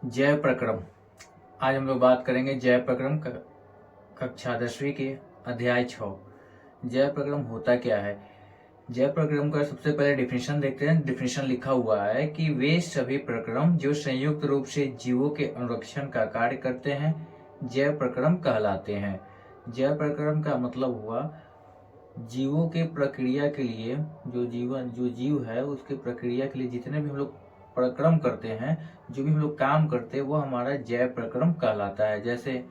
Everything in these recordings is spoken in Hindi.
जैव प्रक्रम। आज हम लोग बात करेंगे जैव प्रक्रम कक्षा 10वीं के अध्याय 6। जैव प्रक्रम होता क्या है? जैव प्रक्रम का सबसे पहले डिफिनेशन देखते हैं। डिफिनेशन लिखा हुआ है कि वे सभी प्रक्रम जो संयुक्त रूप से जीवों के अनुरक्षण का कार्य करते हैं जैव प्रक्रम कहलाते हैं। जैव प्रक्रम का मतलब हुआ जीवों के प्रक्रिया के लिए, जो जीव है उसके प्रक्रिया के लिए जितने भी हम लोग प्रक्रम करते हैं, जो भी हम लोग काम करते हैं वो हमारा जैव प्रक्रम कहलाता है। जैसे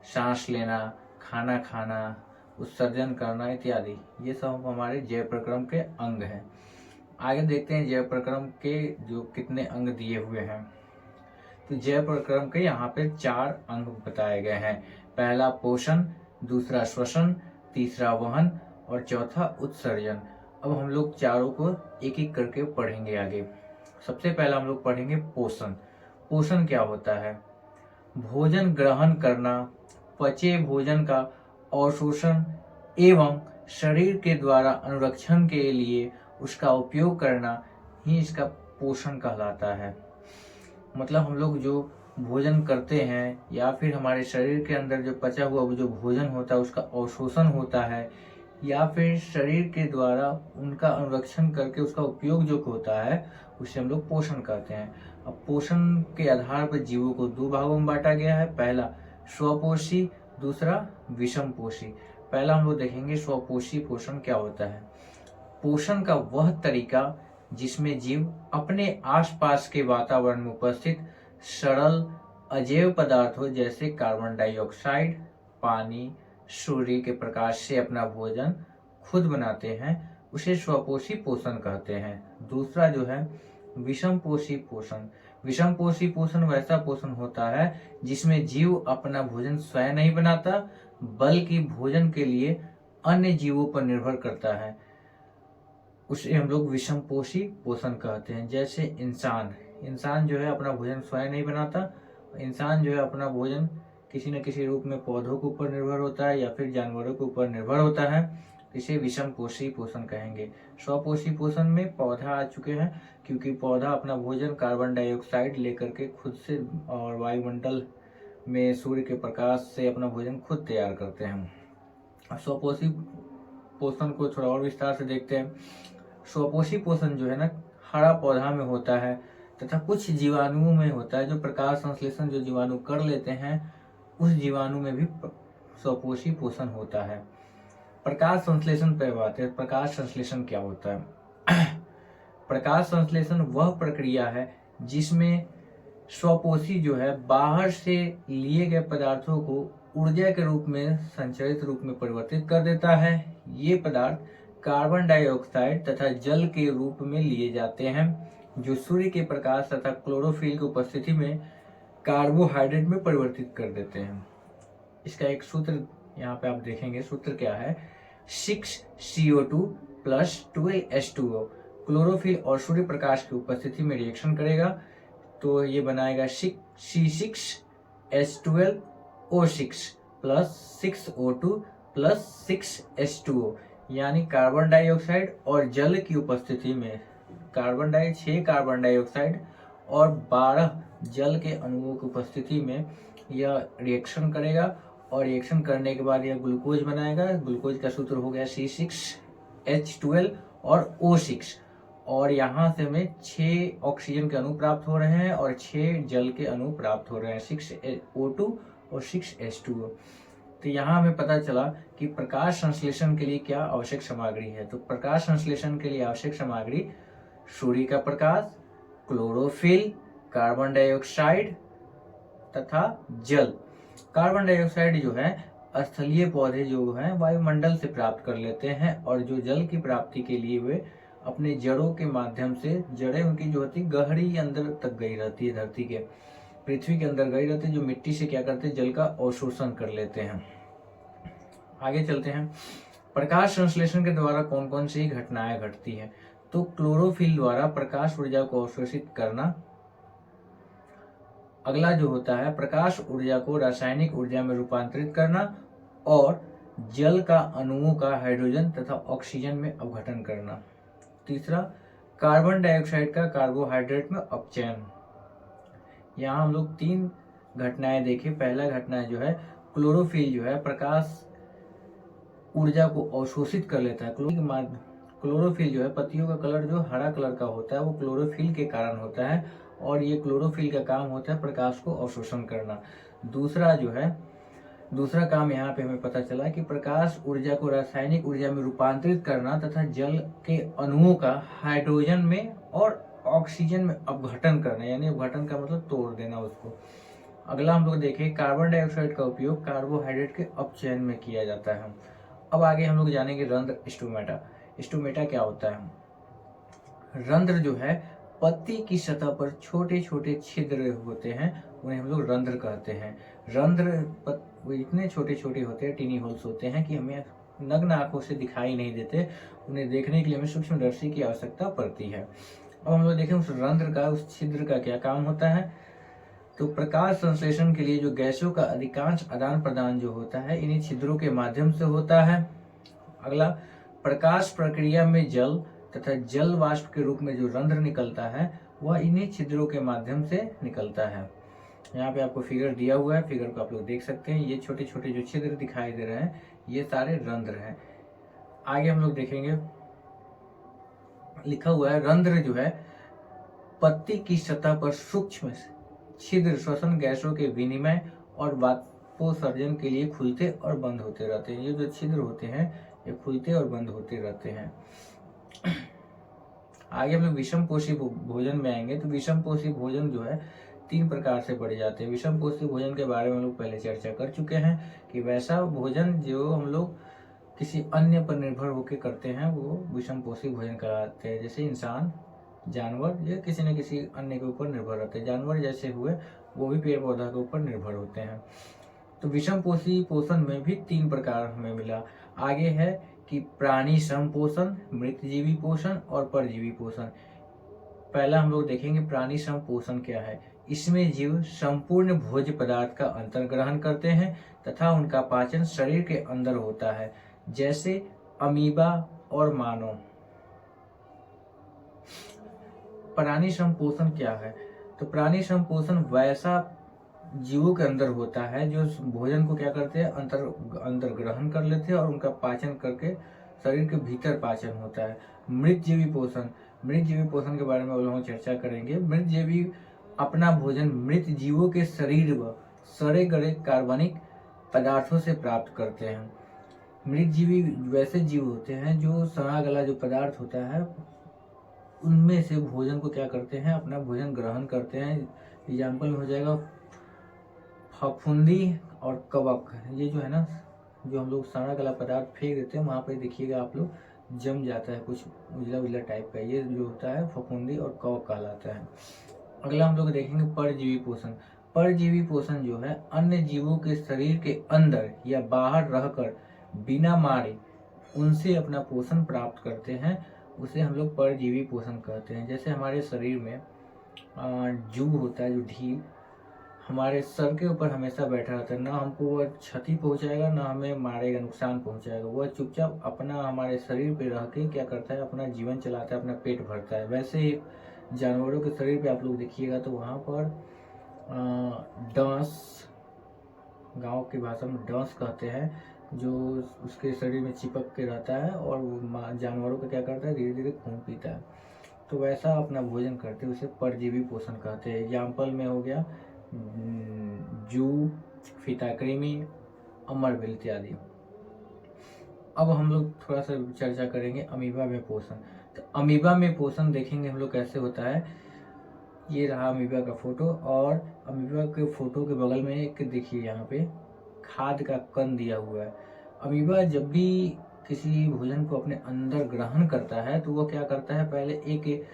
सांस लेना, खाना खाना, उत्सर्जन करना इत्यादि, ये सब हमारे जैव प्रक्रम के अंग हैं। आगे देखते हैं जैव प्रक्रम के जो कितने अंग दिए हुए हैं। तो जैव प्रक्रम के यहाँ पे 4 अंग बताए गए हैं। पहला पोषण, दूसरा श्वसन, तीसरा वहन और चौथा उत्सर्जन। अब हम लोग चारों को एक एक करके पढ़ेंगे आगे। सबसे पहला हम लोग पढ़ेंगे पोषण। पोषण क्या होता है? भोजन ग्रहण करना, पचे भोजन का अवशोषण एवं शरीर के द्वारा अनुरक्षण के लिए उसका उपयोग करना ही इसका पोषण कहलाता है। मतलब हम लोग जो भोजन करते हैं या फिर हमारे शरीर के अंदर जो पचा हुआ जो भोजन होता है उसका अवशोषण होता है, या फिर शरीर के द्वारा उनका अनुरक्षण करके उसका उपयोग जो होता है उसे हम लोग पोषण कहते हैं। अब पोषण के आधार पर जीवों को 2 भागों में बांटा गया है। पहला स्वपोषी, दूसरा विषमपोषी। पहला हम लोग देखेंगे स्वपोषी पोषण क्या होता है। पोषण का वह तरीका जिसमें जीव अपने आसपास के वातावरण में उपस्थित सरल अजैव पदार्थों जैसे कार्बन डाइऑक्साइड, पानी, सूर्य के प्रकाश से अपना भोजन खुद बनाते हैं, उसे स्वपोषी पोषण कहते हैं। दूसरा जो है विषमपोषी पोषण। विषमपोषी पोषण वैसा पोषण होता है जिसमें जीव अपना भोजन स्वयं नहीं बनाता बल्कि भोजन के लिए अन्य जीवों पर निर्भर करता है, उसे हम लोग विषमपोषी पोषण कहते हैं। जैसे इंसान जो है अपना भोजन स्वयं नहीं बनाता। इंसान जो है अपना भोजन किसी न किसी रूप में पौधों के ऊपर निर्भर होता है या फिर जानवरों के ऊपर निर्भर होता है, इसे विषमपोषी पोषण कहेंगे। स्वपोषी पोषण में पौधा आ चुके हैं क्योंकि पौधा अपना भोजन कार्बन डाइऑक्साइड लेकर के खुद से और वायुमंडल में सूर्य के प्रकाश से अपना भोजन खुद तैयार करते हैं। स्वपोषी पोषण को थोड़ा और विस्तार से देखते हैं। स्वपोषी पोषण जो है ना हरा पौधा में होता है तथा कुछ जीवाणुओं में होता है। जो प्रकाश संश्लेषण जो जीवाणु कर लेते हैं उस जीवाणु में भी स्वपोषी पोषण होता है। प्रकाश संश्लेषण पर बात है। प्रकाश संश्लेषण क्या होता है? प्रकाश संश्लेषण वह प्रक्रिया है जिसमें स्वपोषी जो है बाहर से लिए गए पदार्थों को ऊर्जा के रूप में संचरित रूप में परिवर्तित कर देता है। ये पदार्थ कार्बन डाइऑक्साइड तथा जल के रूप में लिए जाते हैं जो सूर्य के प्रकाश तथा क्लोरोफिल की उपस्थिति में कार्बोहाइड्रेट में परिवर्तित कर देते हैं। इसका एक सूत्र यहाँ पे आप देखेंगे। सूत्र क्या है? 6CO2 + 12H2O क्लोरोफिल और सूर्य प्रकाश की उपस्थिति में रिएक्शन करेगा तो ये बनाएगा C6H12O6 + 6O2 + 6H2O, यानी कार्बन डाइऑक्साइड और जल की उपस्थिति में 6 कार्बन डाइऑक्साइड और 12 जल के अणुओं की उपस्थिति में यह रिएक्शन करेगा और रिएक्शन करने के बाद यह ग्लूकोज बनाएगा। ग्लूकोज का सूत्र हो गया C6H12 और O6, और यहाँ से हमें 6 ऑक्सीजन के अणु प्राप्त हो रहे हैं और 6 जल के अणु प्राप्त हो रहे हैं, 6O2 और 6H2O। तो यहाँ हमें पता चला कि प्रकाश संश्लेषण के लिए क्या आवश्यक सामग्री है। तो प्रकाश संश्लेषण के लिए आवश्यक सामग्री सूर्य का प्रकाश, क्लोरोफिल, कार्बन डाइऑक्साइड तथा जल। कार्बन डाइऑक्साइड जो है स्थलीय पौधे जो हैं वायुमंडल से प्राप्त कर लेते हैं, और जो जल की प्राप्ति के लिए वे अपने जड़ों के माध्यम से, जड़ें उनकी जो होती गहरी अंदर तक गई रहती है, धरती के पृथ्वी के अंदर गई रहती है, जो मिट्टी से क्या करते हैं जल का अवशोषण कर लेते हैं। आगे चलते हैं। प्रकाश संश्लेषण के द्वारा कौन कौन सी घटनाएं घटती है? तो क्लोरोफिल द्वारा प्रकाश ऊर्जा को अवशोषित करना। अगला जो होता है प्रकाश ऊर्जा को रासायनिक ऊर्जा में रूपांतरित करना, और जल का अणुओं का हाइड्रोजन तथा ऑक्सीजन में अपघटन करना। तीसरा कार्बन डाइऑक्साइड का कार्बोहाइड्रेट में अपचयन। यहाँ हम लोग 3 घटनाएं देखें। पहला घटना जो है क्लोरोफिल जो है प्रकाश ऊर्जा को अवशोषित कर लेता है। क्लोरोफिल जो है पत्तियों का कलर जो हरा कलर का होता है वो क्लोरोफिल के कारण होता है और ये क्लोरोफिल का काम होता है प्रकाश को अवशोषण करना। दूसरा काम यहाँ पे हमें पता चला कि प्रकाश ऊर्जा को रासायनिक ऊर्जा में रूपांतरित करना तथा जल के अणुओं का हाइड्रोजन में और ऑक्सीजन में अपघटन करना, यानी अपघटन का मतलब तोड़ देना उसको। अगला हम लोग देखें कार्बन डाइऑक्साइड का उपयोग कार्बोहाइड्रेट के अपचयन में किया जाता है। अब आगे हम लोग जानेंगे रंध्र स्टोमेटा। स्टोमेटा क्या होता है? रंध्र जो है पत्ती की सतह पर छोटे छोटे छिद्र होते हैं, उन्हें हम लोग रंध्र कहते हैं। रंध्र इतने छोटे छोटे होते हैं, टीनी होल्स होते हैं कि हमें नग्न आंखों से दिखाई नहीं देते, उन्हें देखने के लिए हमें सूक्ष्मदर्शी की आवश्यकता पड़ती है। अब हम लोग देखें उस रंध्र का, उस छिद्र का क्या काम होता है। तो प्रकाश संश्लेषण के लिए जो गैसों का अधिकांश आदान प्रदान जो होता है इन्हीं छिद्रों के माध्यम से होता है। अगला, प्रकाश प्रक्रिया में जल तथा जल वाष्प के रूप में जो रंध्र निकलता है वह इन्हीं छिद्रों के माध्यम से निकलता है। यहाँ पे आपको फिगर दिया हुआ है, फिगर को आप लोग देख सकते हैं। ये छोटे छोटे जो छिद्र दिखाई दे रहे हैं ये सारे रंध्र हैं। आगे हम लोग देखेंगे, लिखा हुआ है रंध्र जो है पत्ती की सतह पर सूक्ष्म छिद्र श्वसन गैसों के विनिमय और वाष्पोत्सर्जन के लिए खुलते और बंद होते रहते हैं। ये जो छिद्र होते हैं ये खुलते और बंद होते रहते हैं। आगे हम लोग विषमपोषी भोजन में आएंगे। तो विषमपोषी भोजन जो है 3 प्रकार से बढ़ जाते हैं। विषमपोषी भोजन के बारे में हम लोग पहले चर्चा कर चुके हैं कि वैसा भोजन जो हम लोग किसी अन्य पर निर्भर होकर करते हैं वो विषमपोषी भोजन कहलाते हैं। जैसे इंसान, जानवर या किसी न किसी अन्य के ऊपर निर्भर रहते हैं। जानवर जैसे हुए वो भी पेड़ पौधा के ऊपर निर्भर होते हैं। तो विषमपोषी पोषण में भी 3 प्रकार हमें मिला। आगे है कि प्राणी संपोषण, मृतजीवी पोषण और परजीवी पोषण। पहला हम लोग देखेंगे प्राणी संपोषण क्या है। इसमें जीव संपूर्ण भोज्य पदार्थ का अंतर्ग्रहण करते हैं तथा उनका पाचन शरीर के अंदर होता है, जैसे अमीबा और मानव। प्राणी संपोषण क्या है? तो प्राणी संपोषण वैसा जीवों के अंदर होता है जो भोजन को क्या करते हैं, अंतर ग्रहण कर लेते हैं और उनका पाचन करके शरीर के भीतर पाचन होता है। मृतजीवी पोषण के बारे में हम लोग चर्चा करेंगे। मृतजीवी अपना भोजन मृत जीवों के शरीर व सड़े गले कार्बनिक पदार्थों से प्राप्त करते हैं। मृतजीवी वैसे जीव होते हैं जो सड़ा गला जो पदार्थ होता है उनमें से भोजन को क्या करते हैं, अपना भोजन ग्रहण करते हैं। एग्जाम्पल में हो जाएगा फफूंदी और कवक। ये जो है ना, जो हम लोग सड़ा गला पदार्थ फेंक देते हैं वहाँ पे देखिएगा आप लोग जम जाता है कुछ उजला उजला टाइप का, ये जो होता है फफूंदी और कवक कहलाता है। अगला हम लोग देखेंगे परजीवी पोषण। परजीवी पोषण जो है अन्य जीवों के शरीर के अंदर या बाहर रहकर बिना मारे उनसे अपना पोषण प्राप्त करते हैं, उसे हम लोग परजीवी पोषण कहते हैं। जैसे हमारे शरीर में जू होता है, जो ढील हमारे सर के ऊपर हमेशा बैठा रहता है, ना हमको वह क्षति पहुंचाएगा ना हमें मारेगा, नुकसान पहुंचाएगा। वह चुपचाप अपना हमारे शरीर पे रह के क्या करता है, अपना जीवन चलाता है, अपना पेट भरता है। वैसे ही जानवरों के शरीर पे आप लोग देखिएगा तो वहाँ पर डांस, गांव की भाषा में डांस कहते हैं, जो उसके शरीर में चिपक के रहता है और वो जानवरों का क्या करता है, धीरे धीरे खून पीता है। तो वैसा अपना भोजन करते हैं, उसे परजीवी पोषण कहते हैं। एग्जाम्पल में हो गया जू, फीताकृमि, अमरबिल इत्यादि। अब हम लोग थोड़ा सा चर्चा करेंगे अमीबा में पोषण। तो अमीबा में पोषण देखेंगे हम लोग कैसे होता है। ये रहा अमीबा का फोटो और अमीबा के फोटो के बगल में एक देखिए यहाँ पे खाद का कण दिया हुआ है। अमीबा जब भी किसी भोजन को अपने अंदर ग्रहण करता है तो वो क्या करता है, पहले एक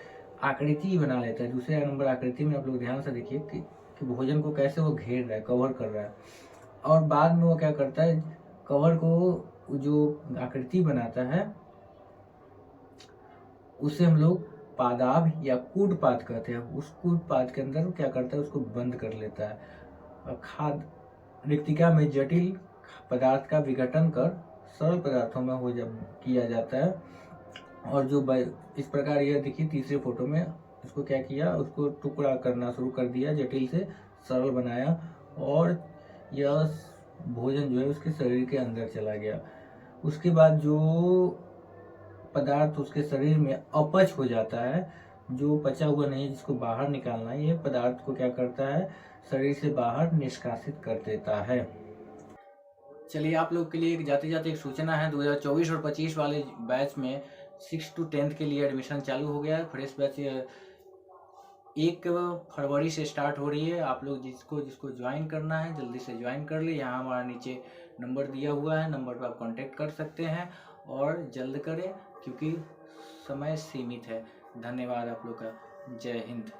आकृति बना लेता है। दूसरे नंबर आकृति में आप लोग ध्यान से देखिए कि भोजन को कैसे वो घेर रहा है, कवर कर रहा है। और बाद में वो क्या करता है, कवर को जो आकृति बनाता है उसे हम लोग पादाभ या कूटपाद कहते हैं। उस कूटपाद के अंदर क्या करता है, उसको बंद कर लेता है। और खाद रिक्तिका में जटिल पदार्थ का विघटन कर सरल पदार्थों में किया जाता है। और जो इस प्रकार यह देखिए तीसरे फोटो में इसको क्या किया, उसको टुकड़ा करना शुरू कर दिया, जटिल से सरल बनाया और यह भोजन जो है उसके शरीर के अंदर चला गया। उसके बाद जो पदार्थ उसके शरीर में अपच हो जाता है, जो पचा हुआ नहीं जिसको बाहर निकालना है, ये पदार्थ को क्या करता है, शरीर से बाहर निष्कासित कर देता है। चलिए आप लोग के लिए एक जाते जाते एक सूचना है, 2024 और 25 वाले बैच में 6 to 10 के लिए एडमिशन चालू हो गया है। फ्रेश बैच 1 फरवरी से स्टार्ट हो रही है। आप लोग जिसको ज्वाइन करना है जल्दी से ज्वाइन कर ले। यहाँ हमारा नीचे नंबर दिया हुआ है, नंबर पर आप कांटेक्ट कर सकते हैं और जल्द करें क्योंकि समय सीमित है। धन्यवाद आप लोग का। जय हिंद।